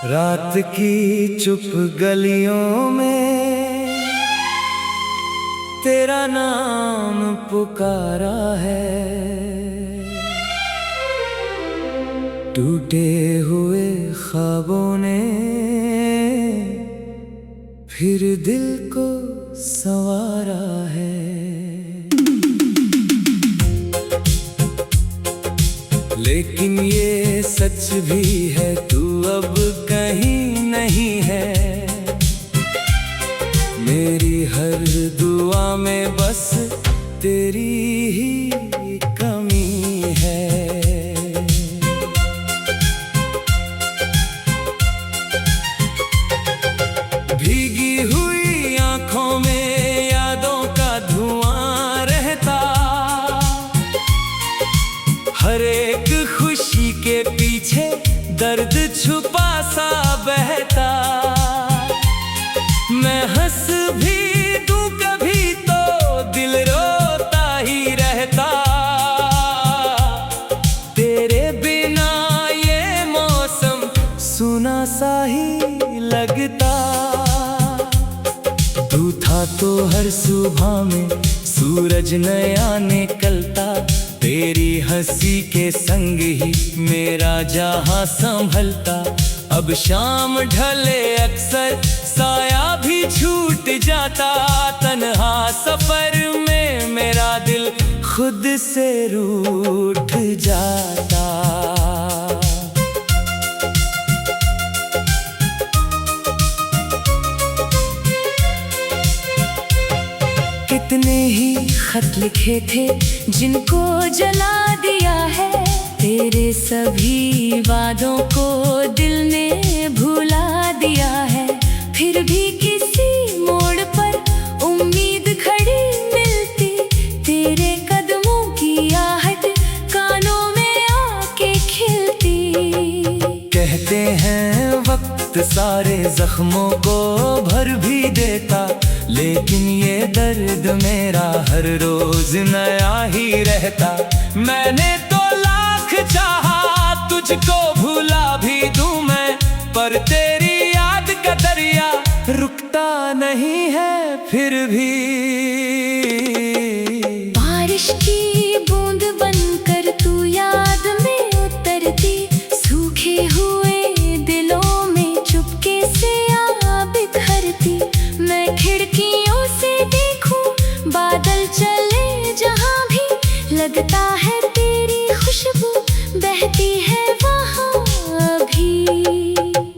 रात की चुप गलियों में तेरा नाम पुकारा है। टूटे हुए ख्वाबों ने फिर दिल को संवारा है। लेकिन ये सच भी है तू अब कहीं नहीं है। मेरी हर दुआ में बस तेरी ही कमी है। भीगी हुई आंखों में यादों का धुआं रहता। हर एक खुशी के पीछे दर्द छुपा सा बहता। मैं हंस भी दूं कभी तो दिल रोता ही रहता। तेरे बिना ये मौसम सुना सा ही लगता। तू था तो हर सुबह में सूरज नया निकलता। तेरी हंसी के संग ही मेरा जहां संभलता। अब शाम ढले अक्सर साया भी छूट जाता। तन्हा सफर में मेरा दिल खुद से रूठ जाता। कितने ही खत लिखे थे जिनको जला दिया है। तेरे सभी वादों को दिल ने भुला दिया है। फिर भी किसी मोड़ पर उम्मीद खड़ी मिलती। तेरे कदमों की आहट कानों में आके खिलती। कहते हैं वक्त सारे जख्मों को भर भी देता। लेकिन ये दर्द मेरा हर रोज नया ही रहता। मैंने तो लाख चाहा तुझको भुला भी दूं मैं। पर तेरी याद का दरिया रुकता नहीं है फिर भी। बारिश की बूंद बनकर तू याद में उतरती। सूखे हुए दिलों में चुपके से आ बिखरती। मैं खिड़कियों से देखूं बादल चले जहां भी। लगता है तेरी खुशबू बहती है वहां भी।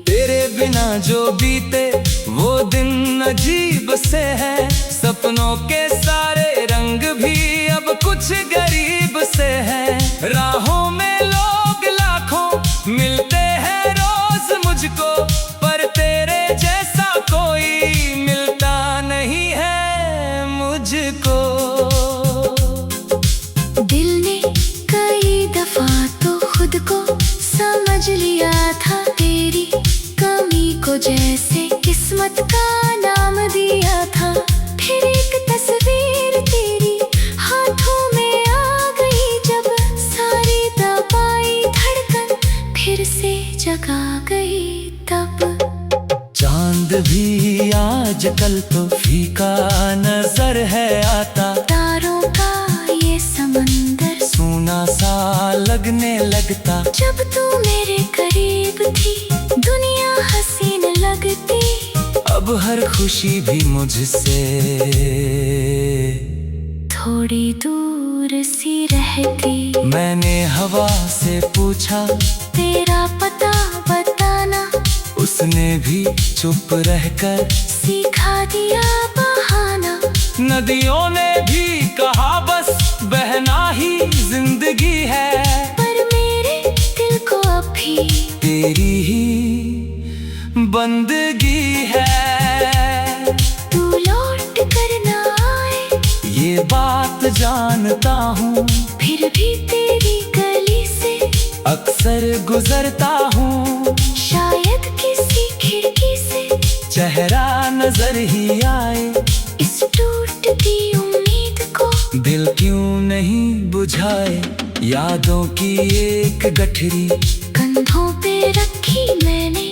तेरे बिना जो बीते वो दिन अजीब से है। सपनों के सारे रंग भी अब कुछ गरीब से है। राहों में लोग लाखों मिलते हैं रोज मुझको। पर तेरे जैसा कोई मिलता नहीं है मुझको। दिल ने कई दफा तो खुद को समझ लिया था। तेरी कमी को जैसे किस्मत का नाम दिया था। फिर एक तस्वीर तेरी हाथों में आ गई जब। सारी दबाई धड़कन फिर से जगा गई तब। चांद भी आजकल तो फीका नजर है आता। तारों का ये समंदर सूना सा लगने लगता। जब तू मेरे करीब थी दुनिया हसीन लगती। अब हर खुशी भी मुझसे थोड़ी दूर सी रहती। मैंने हवा से पूछा तेरा पता बताना। उसने भी चुप रहकर सिखा दिया बहाना। नदियों ने भी कहा बस बहना ही जिंदगी है। पर मेरे दिल को अब भी तेरी ही बंदगी है। तू लौट कर ना आए ये बात जानता हूँ। फिर भी तेरी गली से अक्सर गुजरता हूँ। शायद किसी खिड़की से चेहरा नजर ही आए। इस टूटती उम्मीद को दिल क्यों नहीं बुझाए। यादों की एक गठरी कंधों पे रखी मैंने,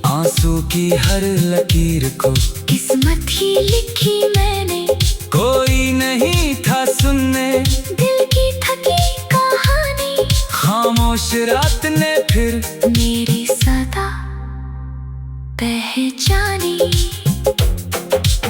आंसू की हर लकीर को किस्मत ही लिखी मैंने। कोई नहीं था सुनने दिल की थकी कहानी, खामोश रात ने फिर मेरी सदा पहचानी।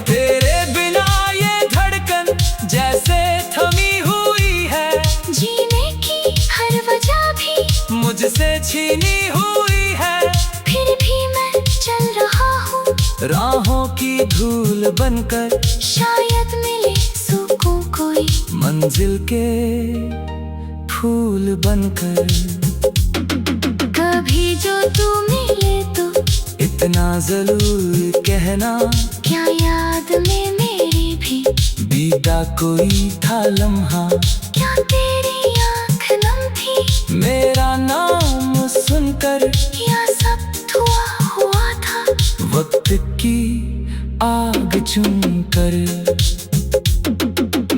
तेरे बिना ये धड़कन जैसे थमी हुई है, जीने की हर वजह भी मुझसे छीनी हुई है। फिर भी मैं चल रहा हूँ, राहों की धूल बनकर शायद मिले सुकून कोई, मंजिल के फूल बनकर। कभी जो तू मिले तो इतना जरूर कहना, क्या याद में मेरी भी बीता कोई था लम्हा। क्या तेरी आँख नम थी, मेरा नाम सुनकर या सब धुआ हुआ था वक्त की आग चुनकर।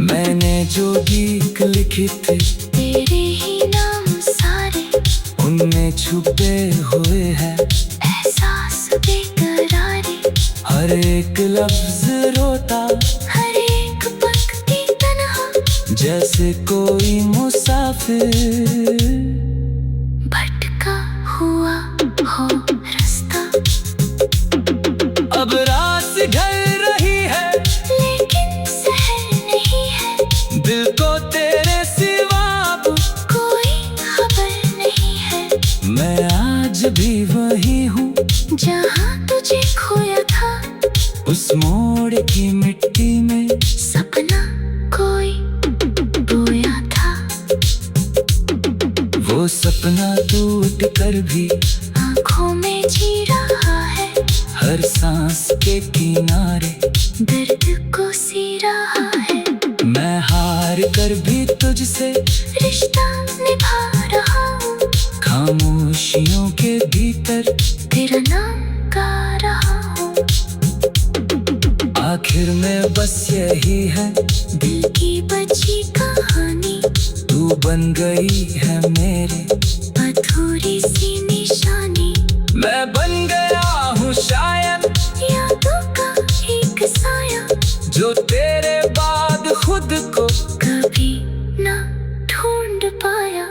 मैंने जो गीत लिखे थे तेरे ही नाम सारे, उनमें छुपे हुए हैं एहसास बेकरारी। हर एक लफ्ज रोता, हर एक पंक्ति तन्हा, जैसे कोई मुसाफिर भटका हुआ हो रास्ता। अब रात ढल रही है लेकिन शहर नहीं है, दिल को तेरे सिवा अब कोई खबर नहीं है। मैं आज भी वही हूँ जहाँ तुझे खोया था, उस मोड़ की मिट्टी में सपना कोई बोया था। वो सपना टूट कर भी आँखों में जी रहा है, हर सांस के किनारे दर्द को सी रहा है। मैं हार कर भी तुझसे रिश्ता निभा रहा हूँ, खामोशियों के भीतर तेरा नाम गा रहा हूँ। आखिर में बस यही है दिल की बची कहानी, तू बन गई है मेरे अधूरी सी निशानी। मैं बन गया हूँ शायद यादों का एक साया, जो तेरे बाद खुद को कभी ना ढूंढ पाया।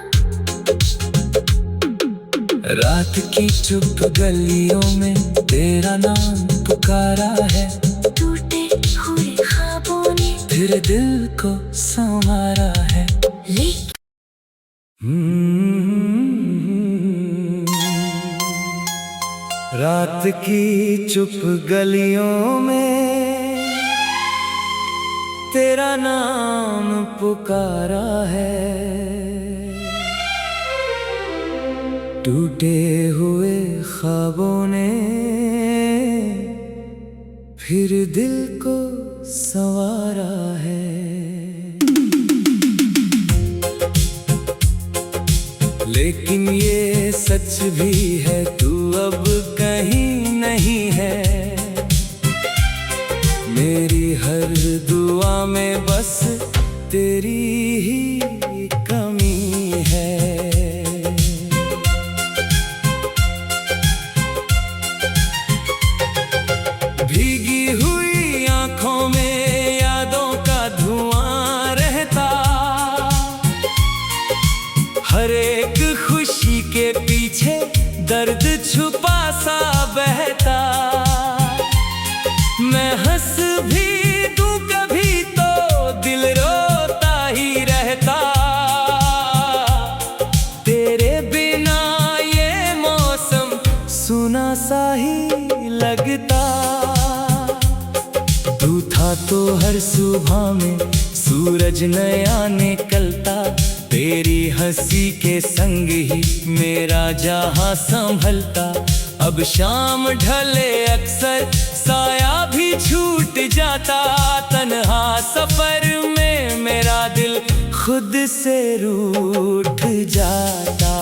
रात की चुप गलियों में तेरा नाम पुकारा है, टूटे हुए ख्वाबों ने फिर दिल को संवारा है। रात की चुप गलियों में तेरा नाम पुकारा है, टूटे हुए ख्वाबों ने फिर दिल को संवारा है। लेकिन ये सच भी है तू अब कहीं नहीं है, मेरी हर दुआ में बस तेरी ही कमी है। भीगी हुई आंखों में यादों का धुआं रहता, हर एक खुशी के पीछे दर्द छुपा सा बहता। मैं हंस भी दूं कभी तो दिल रोता ही रहता, तेरे बिना ये मौसम सुना सा ही लगता। तू था तो हर सुबह में सूरज नया निकलता, तेरी हंसी के संग ही मेरा जहां संभलता। अब शाम ढले अक्सर साया भी छूट जाता, तन्हा सफर में मेरा दिल खुद से रूठ जाता।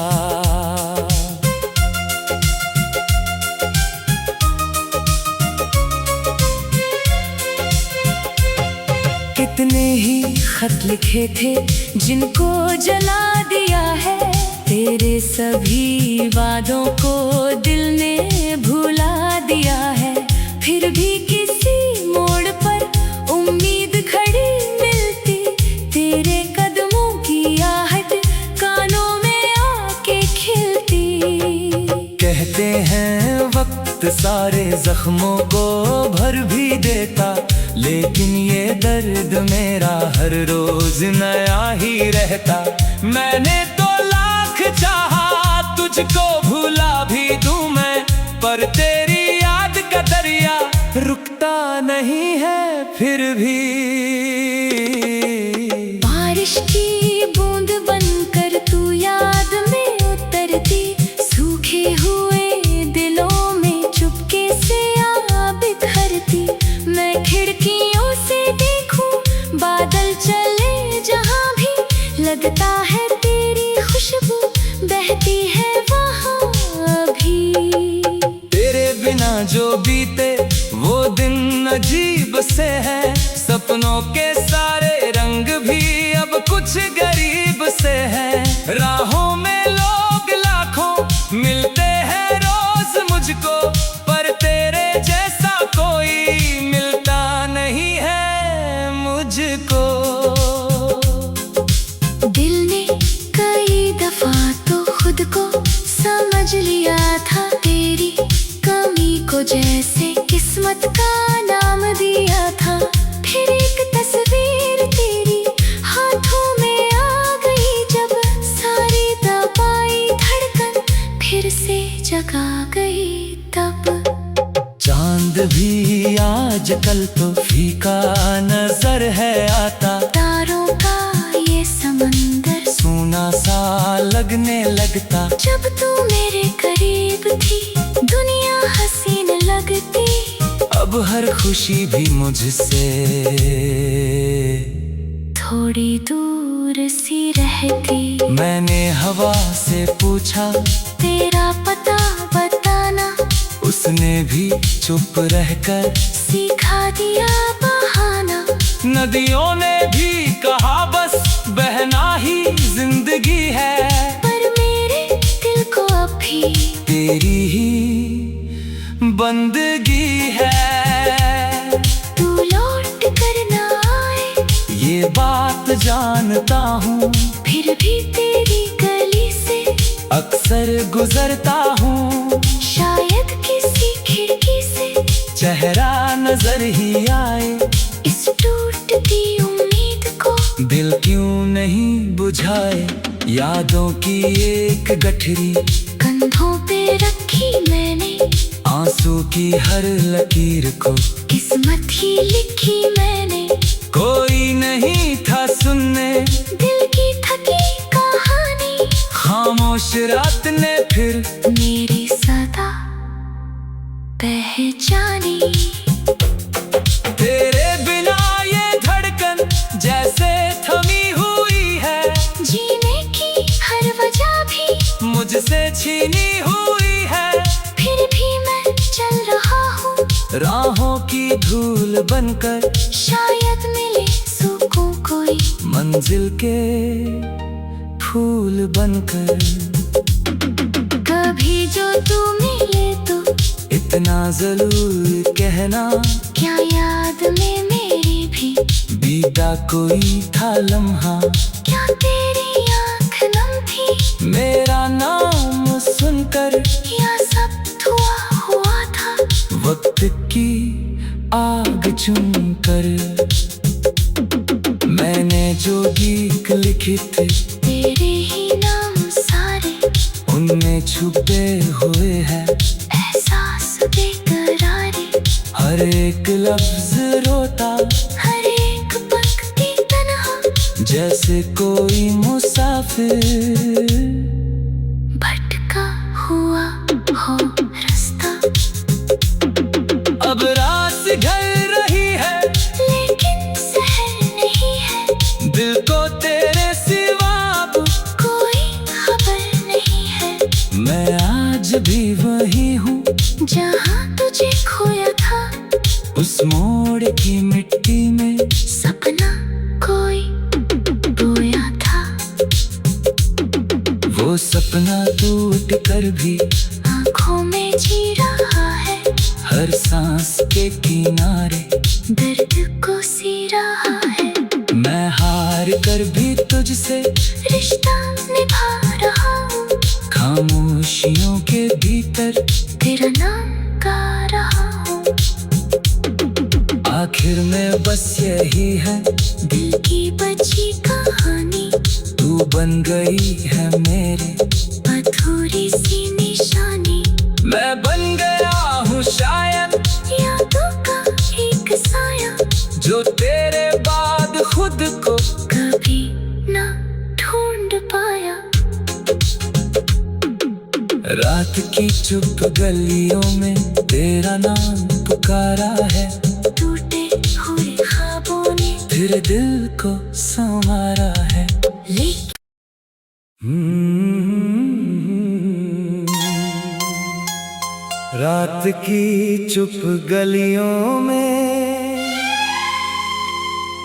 कितने ही खत लिखे थे जिनको जला दिया तेरे सभी वादों को दिल ने भुला दिया है। फिर भी किसी मोड़ पर उम्मीद खड़ी मिलती, तेरे कदमों की आहट कानों में आके खिलती। कहते हैं वक्त सारे जख्मों को भर भी देता, लेकिन ये दर्द मेरा हर रोज नया ही रहता। मैंने तो लाख चाहा तुझको भुला भी दूं मैं, पर तेरी याद का दरिया रुकता नहीं है फिर भी। बारिश की बूंद बनकर तू याद में उतरती, सूखे हुए दिलों में चुपके से आ बिखरती। मैं खिड़कियों से देखूं बादल चले जहां भी, लगता है तेरी खुशबू बहती है वहां अभी। तेरे बिना जो बीते वो दिन अजीब से हैं, सपनों के सारे रंग भी अब कुछ गरीब से हैं। राहों में लोग लाखों मिलते हैं रोज मुझको, पर तेरे जैसा कोई मिलता नहीं है मुझको। दिल ने कई दफा तो खुद को समझ लिया था, तेरी कमी को जैसे किस्मत का नाम दिया था। फिर एक तस्वीर तेरी हाथों में आ गई, जब सारी दबाई धड़कन फिर से जगा गई तब। चांद भी आजकल तो फीका नजर है आता, तारों का ये समंदर सूना सा लगने लगता। जब तू मेरे करीब थी दुनिया हसीन लगती, अब हर खुशी भी मुझसे थोड़ी दूर सी रहती। मैंने हवा से पूछा तेरा पता बताना, उसने भी चुप रहकर सिखा दिया बहाना। नदियों ने भी कहा बस बहना ही जिंदगी है, पर मेरे दिल को अभी तेरी ही बंदगी है। तू लौट कर ना आए ये बात जानता हूँ, फिर भी तेरी गली से अक्सर गुजरता हूँ। शायद किसी खिड़की से चेहरा नजर ही आए, इस टूटती उम्मीद को दिल क्यों नहीं बुझाए। यादों की एक गठरी कंधों पे रखी मैंने, आंसू की हर लकीर को किस्मत ही लिखी मैंने। कोई नहीं था सुनने दिल की थकी कहानी, खामोश रात ने फिर मेरी सदा पहचानी। तेरे बिना ये धड़कन जैसे थमी हुई है, जीने की हर वजह भी मुझसे छीनी हुई है। फिर भी मैं चल रहा हूँ राहों की धूल बनकर, शायद मिले सुकून कोई मंजिल के फूल बनकर। कभी जो तू मिले तो इतना जरूर कहना, क्या याद में मेरी भी बीता कोई था लम्हा। क्या तेरी आँख नम थी मेरा नाम सुनकर, या सब धुआ हुआ था वक्त की आग चुनकर। मैंने जो गीत लिखे थे तेरे ही नाम सारे, उनमें छुपे हुए हैं एहसास बेकरारी। हर एक लफ्ज रोता, हर एक पंक्ति तन्हा, जैसे कोई मुसाफिर भटका हुआ हो रास्ता। अब रात ढल रही है लेकिन सहर नहीं है, दिल को तेरे सिवा अब कोई खबर नहीं है। मैं आज भी वही हूँ जहाँ तुझे खोया था, उस मोड़ की मिट्टी में सपना कोई बोया था। वो सपना टूट कर भी आँखों में जी रहा है, हर सांस के किनारे दर्द को सी रहा है। मैं हार कर भी तुझसे रिश्ता निभा रहा हूँ, खामोशियों के भीतर तेरा नाम गा रहा हूँ। आखिर में बस यही है दिल की बची कहानी, तू बन गई है मेरे अधूरी सी निशानी। मैं बन गया हूँ शायद यादों का एक साया, जो तेरे बाद खुद को कभी ना ढूंढ पाया। रात की चुप गलियों में तेरा नाम पुकारा है, टूटे हुए ख्वाबों ने फिर दिल को संवारा है। लेकिन रात की चुप गलियों में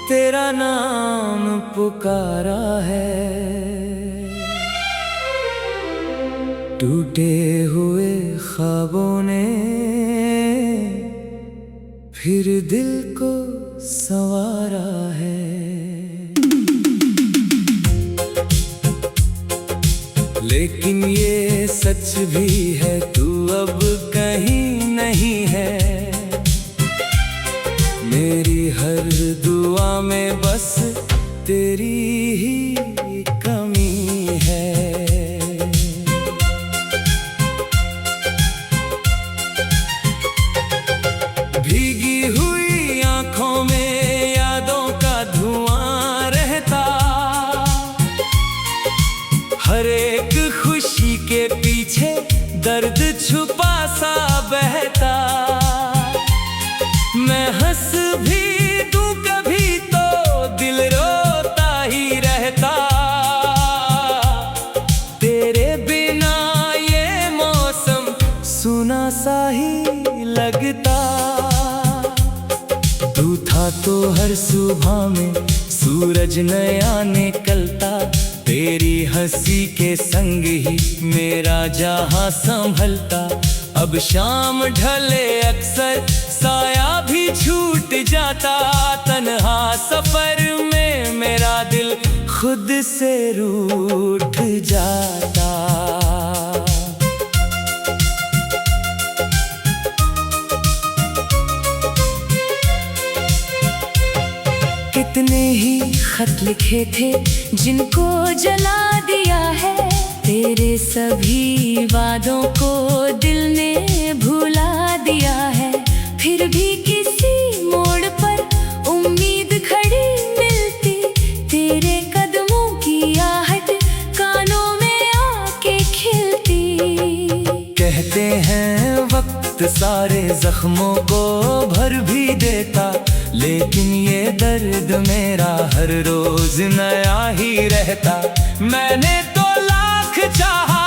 तेरा नाम पुकारा है, टूटे हुए ख्वाबों ने फिर दिल को संवारा है। लेकिन ये सच भी है तू अब कहीं नहीं है, मेरी हर दुआ में बस तेरी ही कमी है। भीगी हुई आंखों में यादों का धुआं रहता, हर एक खुशी के पीछे दर्द छुपा सा बहता। मैं हंस भी दूं कभी तो दिल रोता ही रहता, तेरे बिना ये मौसम सुना सा ही लगता। तू था तो हर सुबह में सूरज नया निकलता, तेरी हंसी के संग ही मेरा जहां संभलता। अब शाम ढले अक्सर साया भी छूट जाता, तन्हा सफर में मेरा दिल खुद से रूठ जाता। कितने ही खत लिखे थे जिनको जला दिया है, तेरे सभी वादों को दिल ने भुला दिया है। फिर भी किसी मोड़ पर उम्मीद खड़ी मिलती, तेरे कदमों की आहट कानों में आके खिलती। कहते हैं वक्त सारे जख्मों को भर भी देता, लेकिन ये दर्द मेरा हर रोज नया ही रहता। मैंने तो लाख चाहा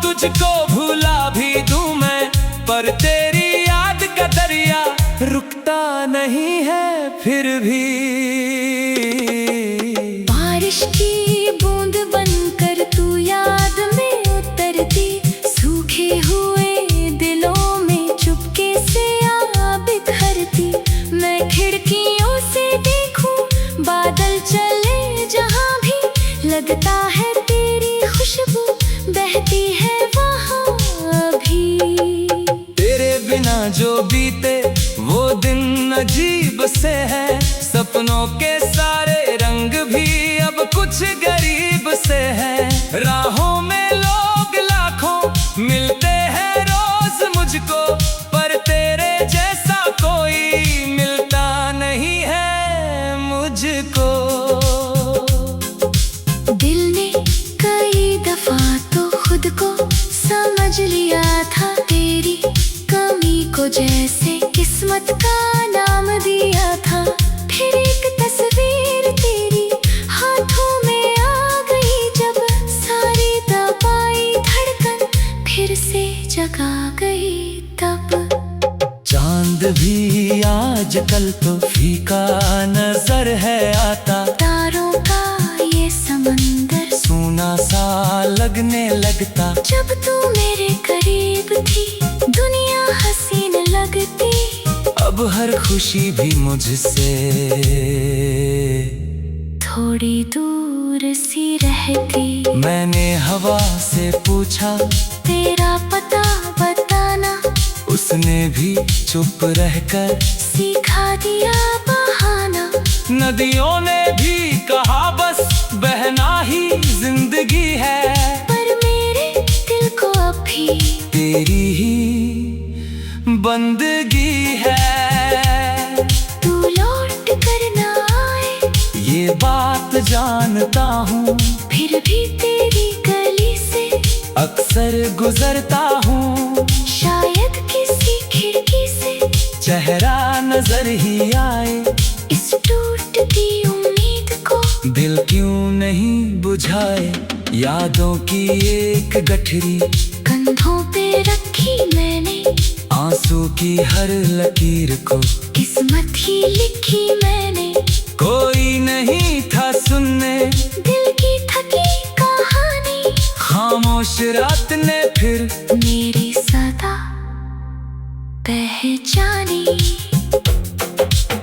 तुझको भुला भी दूं मैं, पर तेरी याद का दरिया रुकता नहीं है फिर भी। बारिश की बूंद बनकर तू याद में उतरती, सूखे हुए दिलों में चुपके से आ बिखरती। मैं खिड़कियों से देखूं बादल चले जहां भी, लगता है तेरी खुशबू बहती है वहां अभी। तेरे बिना जो बीते वो दिन अजीब से है, सपनों के सारे रंग भी अब कुछ गरीब से है। राहों में लोग लाखों मिलते हैं रोज मुझको, पर तेरे जैसा कोई मिलता नहीं है मुझको। दिल ने कई दफा तो खुद को समझ लिया था, तेरी कमी को जैसे किस्मत का नाम दिया था। फिर एक तस्वीर तेरी हाथों में आ गई, जब सारी दबाई धड़कन फिर से जगा गई तब। चांद भी आजकल तो फीका नजर है आता, तारों का ये समंदर सोना सा लगने लगता। जब तू मेरे करीब थी दुनिया हसीन लगती। अब हर खुशी भी मुझसे थोड़ी दूर सी रहती। मैंने हवा से पूछा तेरा पता बताना। उसने भी चुप रहकर सिखा दिया बहाना। नदियों ने भी कहा बस बहना ही जिंदगी है। पर मेरे दिल को अभी तेरी ही बंदगी है। तू लौट कर ना आए ये बात जानता हूँ, फिर भी तेरी गली से अक्सर गुजरता हूँ। शायद किसी खिड़की से चेहरा नजर ही आए। इस टूटती उम्मीद को दिल क्यों नहीं बुझाए। यादों की एक गठरी कंधों पे रखी मैंने। आंसू की हर लकीर को किस्मत ही लिखी मैंने। कोई नहीं था सुनने दिल की थकी कहानी। खामोश रात ने फिर मेरी सदा पहचानी।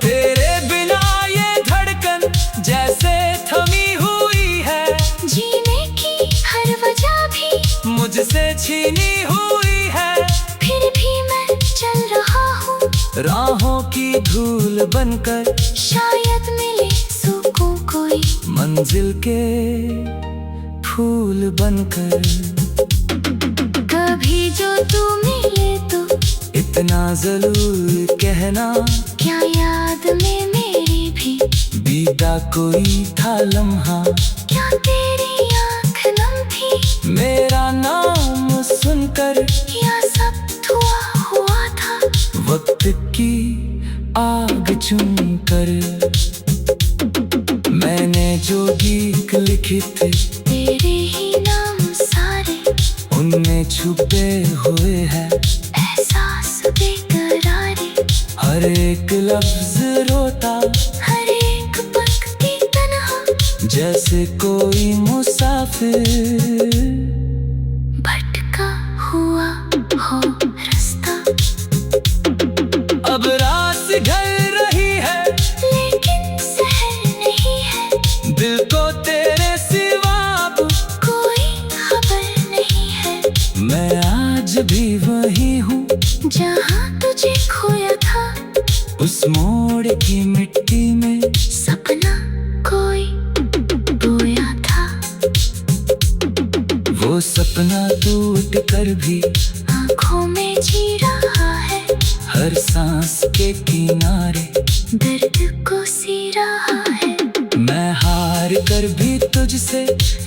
तेरे बिना ये धड़कन जैसे थमी हुई है। जीने की हर वजह भी मुझसे छीनी हुई है। फिर भी मैं चल रहा हूँ राहों की धूल बनकर। शायद मिले सुकून कोई मंजिल के फूल बनकर। कभी जो तू मिले तो इतना जरूर कहना, क्या याद में मेरी भी बीता कोई था लम्हा। क्या तेरी आँख नम थी मेरा नाम सुनकर। या सब धुआ हुआ था वक्त की आग चुनकर। मैंने जो गीत लिखे थे तेरे ही नाम सारे उनमें छुपे हुए हैं एहसास बेकरारी। हर एक लफ्ज रोता हर एक पंक्ति तन्हा जैसे कोई मुसाफिर भटका हुआ हो रास्ता। अब रात ढल रही है लेकिन सहर नहीं है। दिल को तेरे सिवा अब कोई खबर नहीं है। मैं आज भी वही हूँ जहाँ तुझे खोया था उस मोड़ की मिट्टी में। सपना कोई बोया था। वो सपना टूट कर भी आँखों में जी रहा है। हर सांस के किनारे दर्द को सी रहा है। मैं हार कर भी तुझसे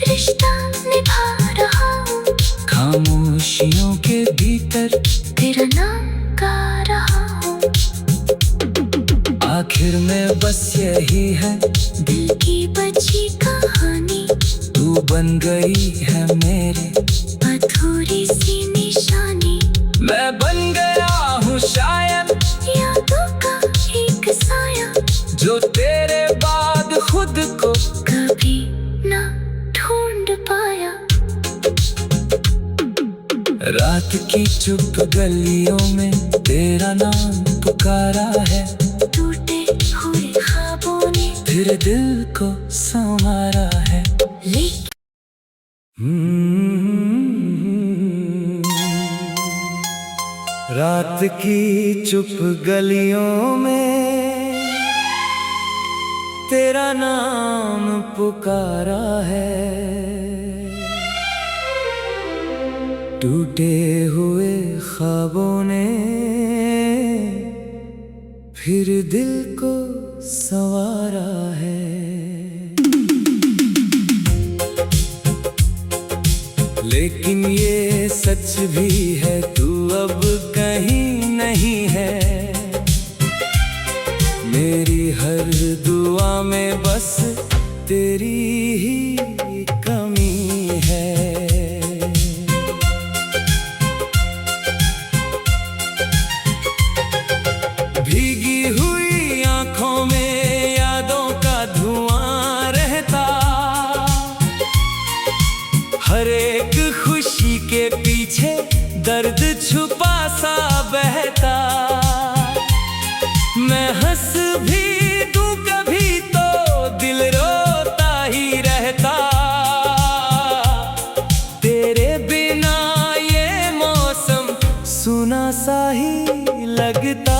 रिश्ता निभा रहा हूँ। खामोशियों के भीतर तेरा नाम गा रहा हूँ। आखिर में बस यही है दिल की बची कहानी। तू बन गई है मेरे अधूरी सी निशानी। मैं बन गया हूँ शायद यादों का एक साया जो तेरे बाद खुद को कभी ना ढूंढ पाया। रात की चुप गलियों में तेरा नाम पुकारा है। टूटे हुए ख्वाबों ने फिर दिल को संवारा है। रात की चुप गलियों में तेरा नाम पुकारा है। टूटे हुए ख्वाबों ने फिर दिल को संवारा है। लेकिन ये सच भी है तू अब कहीं नहीं है। मेरी हर दुआ में बस तेरी ही कमी है। भीगी हुई आंखों में यादों का धुआं रहता। हर एक दर्द छुपा सा बहता। मैं हंस भी दूं कभी तो दिल रोता ही रहता। तेरे बिना ये मौसम सुना सा ही लगता।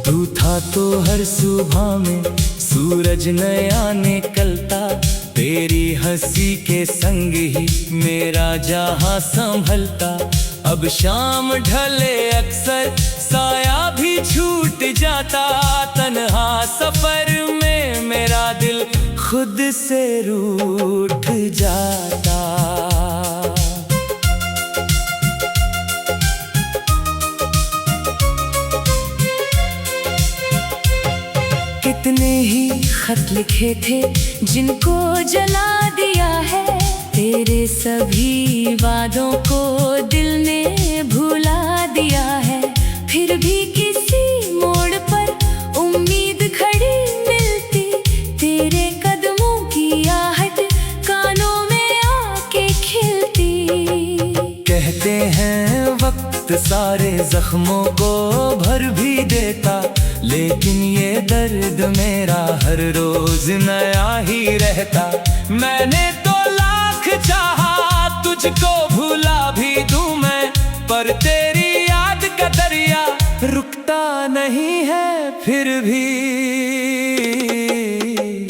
तू था तो हर सुबह में सूरज नया निकलता। तेरी हंसी के संग ही मेरा जहां संभलता। अब शाम ढले अक्सर साया भी छूट जाता। तन्हा सफर में मेरा दिल खुद से रूठ जाता। कितने ही खत लिखे थे जिनको जला दिया है। तेरे सभी वादों को दिल ने भुला दिया है। फिर भी किसी मोड़ पर उम्मीद खड़ी मिलती। तेरे कदमों की आहट कानों में आके खिलती। कहते हैं वक्त सारे जख्मों को भर भी देता। लेकिन ये दर्द मेरा हर रोज नया ही रहता। मैंने तो लाख चाहा तुझको भुला भी दूं मैं, पर तेरी याद का दरिया रुकता नहीं है फिर भी।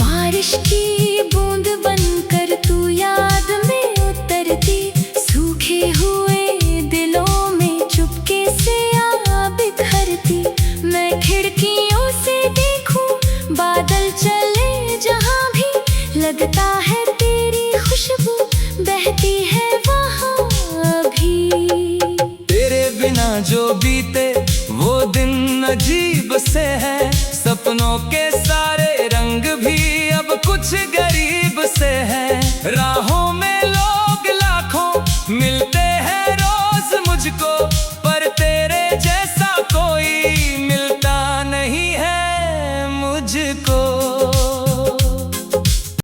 बारिश की बूंद बनकर तू याद में उतरती। सूखे हुए दिलों में चुपके से आ बिखरती। मैं खिड़कियों से देखूं बादल चले जहां भी। लगता है तेरी खुशबू बहती है वहां भी। तेरे बिना जो बीते वो दिन अजीब से है। सपनों के सारे रंग भी अब कुछ गए